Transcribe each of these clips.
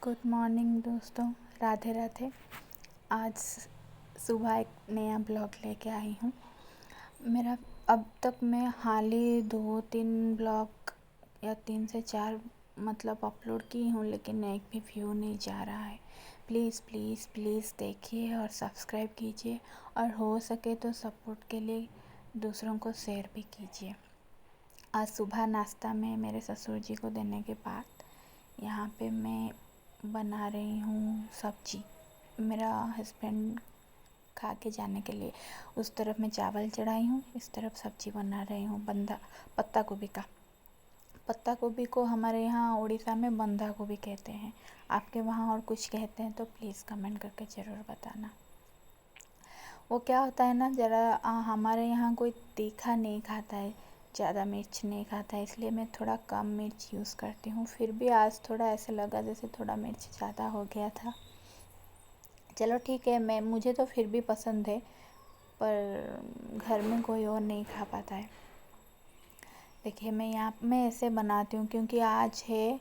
Good morning दोस्तों, राधे राधे। आज सुबह एक नया ब्लॉग लेके आई हूँ। मेरा अब तक मैं हाल ही 2-3 ब्लॉग या 3 से 4 मतलब अपलोड की हूँ, लेकिन एक भी व्यू नहीं जा रहा है। प्लीज़ प्लीज़ प्लीज़ देखिए और सब्सक्राइब कीजिए, और हो सके तो सपोर्ट के लिए दूसरों को शेयर भी कीजिए। आज सुबह नाश्ता में मेरे ससुर जी को देने के बाद यहाँ पे मैं बना रही हूँ सब्जी। मेरा हस्बैंड खा के जाने के लिए उस तरफ मैं चावल चढ़ाई हूँ, इस तरफ सब्जी बना रही हूँ पत्ता गोभी का। पत्ता गोभी को हमारे यहाँ उड़ीसा में बंधा गोभी कहते हैं। आपके वहाँ और कुछ कहते हैं तो प्लीज़ कमेंट करके ज़रूर बताना। वो क्या होता है ना, ज़रा हमारे यहाँ कोई तीखा नहीं खाता है, ज़्यादा मिर्च नहीं खाता है, इसलिए मैं थोड़ा कम मिर्च यूज़ करती हूँ। फिर भी आज थोड़ा ऐसे लगा जैसे थोड़ा मिर्च ज़्यादा हो गया था। चलो ठीक है, मुझे तो फिर भी पसंद है, पर घर में कोई और नहीं खा पाता है। देखिए मैं ऐसे बनाती हूँ क्योंकि आज है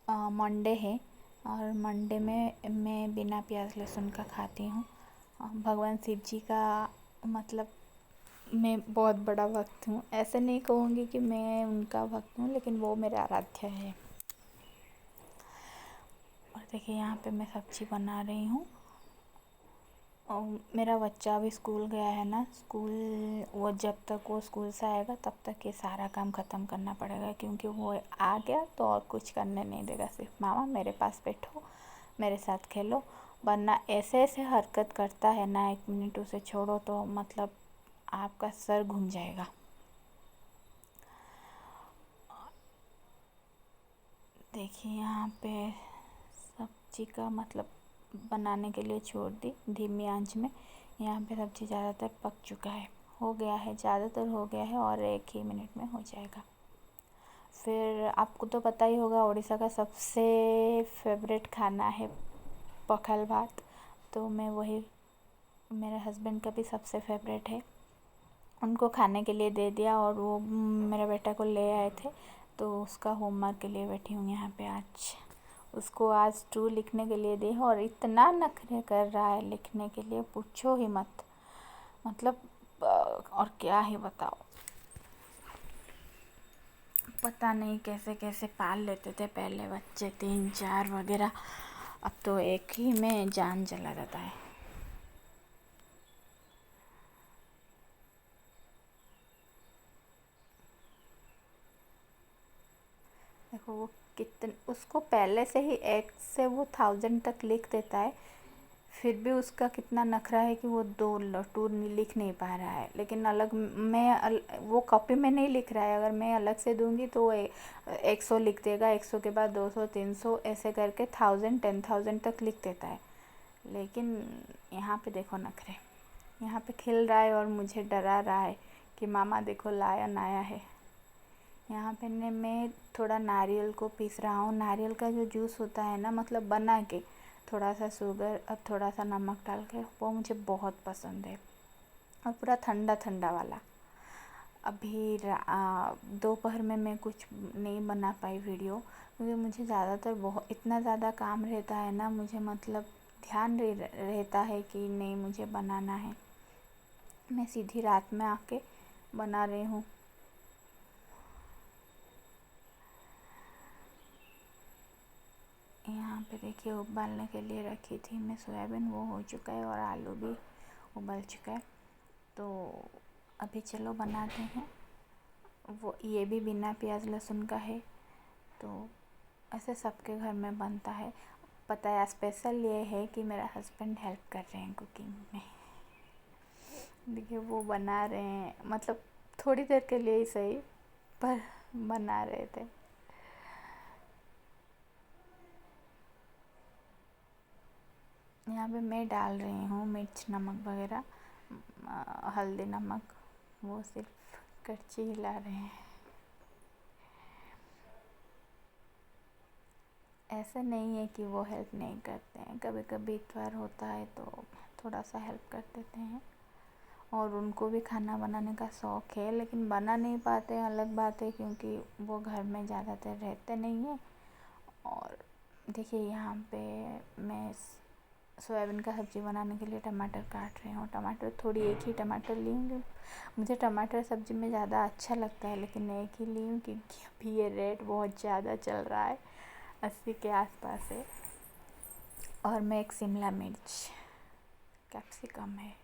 मंडे है, और मंडे में मैं बिना प्याज लहसुन का खाती हूँ। भगवान शिव जी का मतलब मैं बहुत बड़ा भक्त हूँ। ऐसे नहीं कहूँगी कि मैं उनका भक्त हूँ, लेकिन वो मेरे आराध्य है। और देखिए यहाँ पे मैं सब्जी बना रही हूँ। और मेरा बच्चा अभी स्कूल गया है ना, वो जब तक वो स्कूल से आएगा तब तक ये सारा काम ख़त्म करना पड़ेगा, क्योंकि वो आ गया तो और कुछ करने नहीं देगा। सिर्फ मामा मेरे पास बैठो, मेरे साथ खेलो। वरना ऐसे ऐसे हरकत करता है ना, 1 मिनट उसे छोड़ो तो मतलब आपका सर घूम जाएगा। देखिए यहाँ पे सब्जी का मतलब बनाने के लिए छोड़ दी धीमी आंच में। यहाँ पे सब्जी ज़्यादातर पक चुका है, हो गया है, ज़्यादातर हो गया है, और 1 ही मिनट में हो जाएगा। फिर आपको तो पता ही होगा, उड़ीसा का सबसे फेवरेट खाना है पखाल भात। तो मैं वही, मेरे हस्बैंड का भी सबसे फेवरेट है, उनको खाने के लिए दे दिया। और वो मेरे बेटा को ले आए थे, तो उसका होमवर्क के लिए बैठी हूँ यहाँ पे। आज उसको आज 2 लिखने के लिए दी, और इतना नखरे कर रहा है लिखने के लिए, पूछो ही मत। मतलब और क्या ही बताओ, पता नहीं कैसे कैसे पाल लेते थे पहले बच्चे 3-4 वगैरह, अब तो एक ही में जान चला जाता है। देखो वो कितने, उसको पहले से ही 1 से वो 1000 तक लिख देता है, फिर भी उसका कितना नखरा है कि वो 2 लिख नहीं पा रहा है। लेकिन वो कॉपी में नहीं लिख रहा है, अगर मैं अलग से दूंगी तो वो 100 लिख देगा, 100 के बाद 200, 300 ऐसे करके 1000, 10,000 तक लिख देता है। लेकिन यहाँ पे देखो नखरे, यहाँ पे खिल रहा है और मुझे डरा रहा है कि मामा देखो लायन आया है। यहाँ पे मैं थोड़ा नारियल को पीस रहा हूँ। नारियल का जो जूस होता है ना, मतलब बना के थोड़ा सा शुगर और थोड़ा सा नमक डाल के, वो मुझे बहुत पसंद है, और पूरा ठंडा ठंडा वाला। अभी दोपहर में मैं कुछ नहीं बना पाई वीडियो, क्योंकि मुझे ज़्यादातर बहुत इतना ज़्यादा काम रहता है ना, मुझे मतलब ध्यान रहता है कि नहीं मुझे बनाना है। मैं सीधी रात में आके बना रही हूँ। यहाँ पे देखिए उबालने के लिए रखी थी मैं सोयाबीन, वो हो चुका है, और आलू भी उबल चुका है। तो अभी चलो बनाते हैं। वो ये भी बिना प्याज लहसुन का है, तो ऐसे सबके घर में बनता है। पता है स्पेशल ये है कि मेरा हस्बैंड हेल्प कर रहे हैं कुकिंग में। देखिए वो बना रहे हैं, मतलब थोड़ी देर के लिए ही सही, पर बना रहे थे। यहाँ पे मैं डाल रही हूँ मिर्च नमक वगैरह, हल्दी नमक, वो सिर्फ कच्ची हिला रहे हैं। ऐसा नहीं है कि वो हेल्प नहीं करते हैं, कभी कभी इतवार होता है तो थोड़ा सा हेल्प कर देते हैं। और उनको भी खाना बनाने का शौक़ है, लेकिन बना नहीं पाते हैं, अलग बात है, क्योंकि वो घर में ज़्यादातर रहते नहीं हैं। और देखिए यहाँ पे मैं सोयाबीन का सब्ज़ी बनाने के लिए टमाटर काट रही हूँ। टमाटर थोड़ी एक ही टमाटर ली हूँ, मुझे टमाटर सब्ज़ी में ज़्यादा अच्छा लगता है, लेकिन एक ही ली हूँ क्योंकि अभी ये रेट बहुत ज़्यादा चल रहा है, 80 के आसपास है। और मैं एक शिमला मिर्च कैप्सिकम है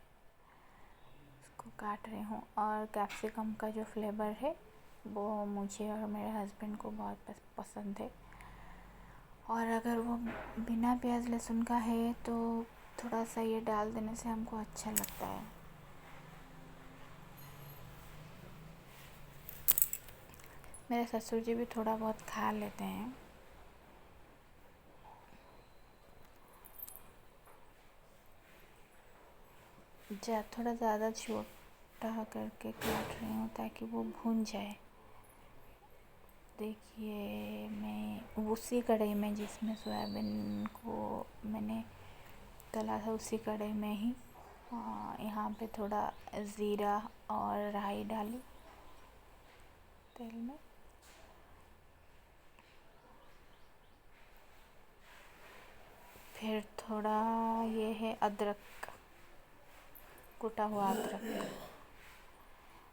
उसको काट रही हूँ। और कैप्सिकम का जो फ्लेवर है वो मुझे और मेरे हस्बैंड को बहुत पसंद है। और अगर वो बिना प्याज लहसुन का है तो थोड़ा सा ये डाल देने से हमको अच्छा लगता है। मेरे ससुर जी भी थोड़ा बहुत खा लेते हैं। थोड़ा ज़्यादा छोटा करके काट रही हूँ ताकि वो भून जाए। देखिए मैं उसी कढ़ाई में जिसमें सोयाबीन को मैंने तला था उसी कढ़ाई में ही यहाँ पे थोड़ा ज़ीरा और राई डाली तेल में। फिर थोड़ा ये है अदरक, कुटा हुआ अदरक।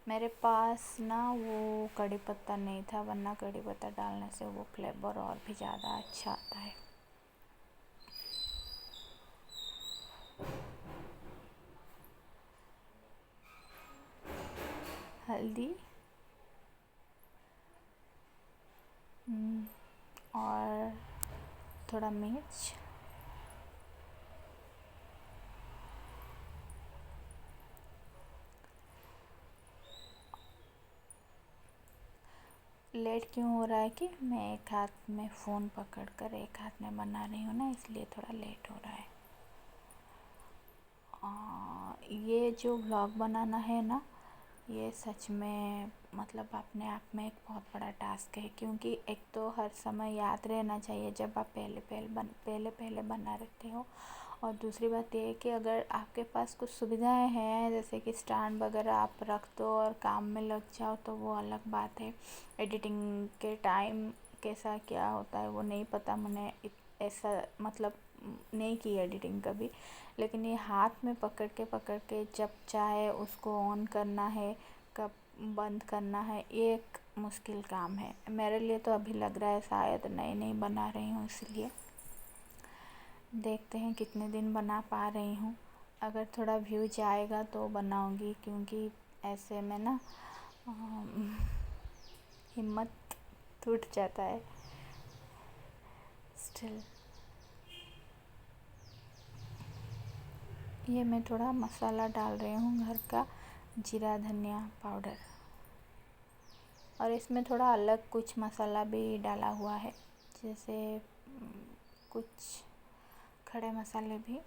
मेरे पास ना वो कड़ी पत्ता नहीं था, वरना कड़ी पत्ता डालने से वो फ्लेवर और भी ज़्यादा अच्छा आता है। हल्दी और थोड़ा मिर्च, लेट क्यों हो रहा है कि मैं एक हाथ में फ़ोन पकड़कर एक हाथ में बना रही हूँ ना, इसलिए थोड़ा लेट हो रहा है। ये जो व्लॉग बनाना है ना, ये सच में मतलब अपने आप में एक बहुत बड़ा टास्क है, क्योंकि एक तो हर समय याद रहना चाहिए जब आप पहले बना रहते हो। और दूसरी बात ये है कि अगर आपके पास कुछ सुविधाएं हैं, जैसे कि स्टैंड वगैरह आप रख दो और काम में लग जाओ, तो वो अलग बात है। एडिटिंग के टाइम कैसा क्या होता है वो नहीं पता, मैंने ऐसा मतलब नहीं की एडिटिंग कभी। लेकिन ये हाथ में पकड़ के जब चाहे उसको ऑन करना है, कब बंद करना है, ये एक मुश्किल काम है मेरे लिए। तो अभी लग रहा है शायद नई बना रही हूँ, इसलिए देखते हैं कितने दिन बना पा रही हूँ। अगर थोड़ा व्यूज आएगा तो बनाऊँगी, क्योंकि ऐसे में ना हिम्मत टूट जाता है। स्टिल ये मैं थोड़ा मसाला डाल रही हूँ घर का, जीरा धनिया पाउडर। और इसमें थोड़ा अलग कुछ मसाला भी डाला हुआ है, जैसे कुछ खड़े मसाले भी।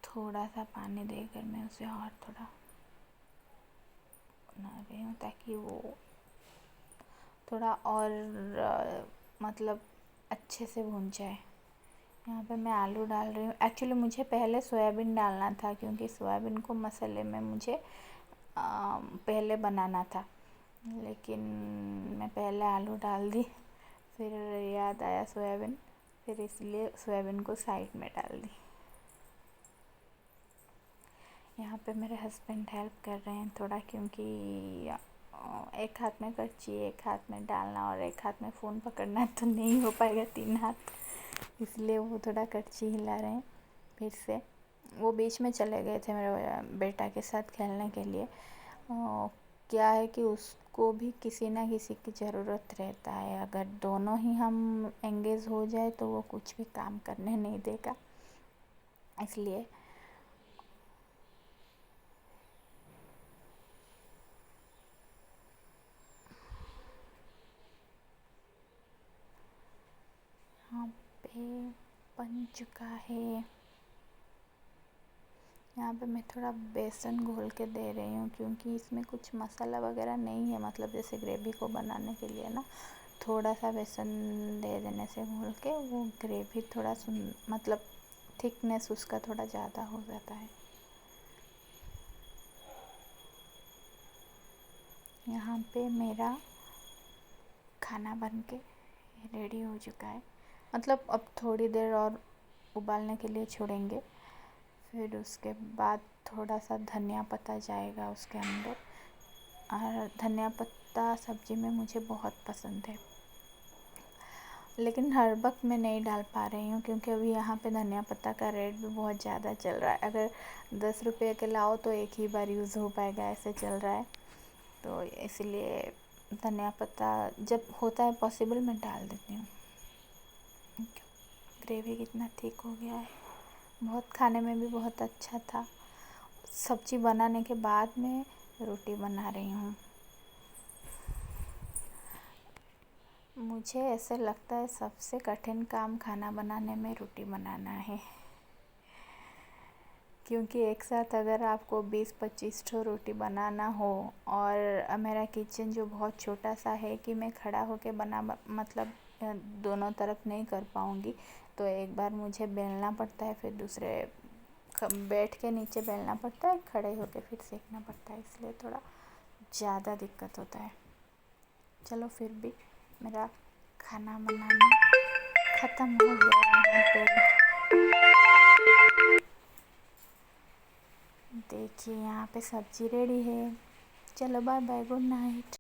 थोड़ा सा पानी देकर मैं उसे और थोड़ा बना रही हूँ ताकि वो थोड़ा और मतलब अच्छे से भून जाए। यहाँ पे मैं आलू डाल रही हूँ। एक्चुअली मुझे पहले सोयाबीन डालना था, क्योंकि सोयाबीन को मसाले में मुझे पहले बनाना था, लेकिन मैं पहले आलू डाल दी, फिर याद आया सोयाबीन, फिर इसलिए सोयाबीन को साइड में डाल दी। यहाँ पे मेरे हस्बैंड हेल्प कर रहे हैं थोड़ा, क्योंकि एक हाथ में करछी, एक हाथ में डालना और एक हाथ में फ़ोन पकड़ना तो नहीं हो पाएगा 3 हाथ, इसलिए वो थोड़ा करछी हिला रहे हैं। फिर से वो बीच में चले गए थे मेरे बेटा के साथ खेलने के लिए। क्या है कि उसको भी किसी ना किसी की ज़रूरत रहता है, अगर दोनों ही हम एंगेज हो जाए तो वो कुछ भी काम करने नहीं देगा, इसलिए यहाँ पे बन चुका है। यहाँ पे मैं थोड़ा बेसन घोल के दे रही हूँ, क्योंकि इसमें कुछ मसाला वगैरह नहीं है, मतलब जैसे ग्रेवी को बनाने के लिए ना थोड़ा सा बेसन दे देने से घोल के वो ग्रेवी थोड़ा मतलब थिकनेस उसका थोड़ा ज़्यादा हो जाता है। यहाँ पे मेरा खाना बन के रेडी हो चुका है। मतलब अब थोड़ी देर और उबालने के लिए छोड़ेंगे, फिर उसके बाद थोड़ा सा धनिया पत्ता जाएगा उसके अंदर। और धनिया पत्ता सब्ज़ी में मुझे बहुत पसंद है, लेकिन हर वक्त मैं नहीं डाल पा रही हूँ क्योंकि अभी यहाँ पे धनिया पत्ता का रेट भी बहुत ज़्यादा चल रहा है। अगर 10 रुपये के लाओ तो एक ही बार यूज़ हो पाएगा, ऐसे चल रहा है। तो इसलिए धनिया पत्ता जब होता है पॉसिबल मैं डाल देती हूँ। ग्रेवी कितना थिक हो गया है, बहुत खाने में भी बहुत अच्छा था। सब्ज़ी बनाने के बाद मैं रोटी बना रही हूँ। मुझे ऐसे लगता है सबसे कठिन काम खाना बनाने में रोटी बनाना है, क्योंकि एक साथ अगर आपको 20-25 ठो रोटी बनाना हो, और मेरा किचन जो बहुत छोटा सा है कि मैं खड़ा होके मतलब दोनों तरफ नहीं कर पाऊँगी, तो एक बार मुझे बेलना पड़ता है, फिर दूसरे बैठ के नीचे बेलना पड़ता है, खड़े होके फिर सेकना पड़ता है, इसलिए थोड़ा ज़्यादा दिक्कत होता है। चलो फिर भी मेरा खाना बनाना ख़त्म हो गया है। देखिए यहाँ पे सब्ज़ी रेडी है। चलो बाय बाय, गुड नाइट।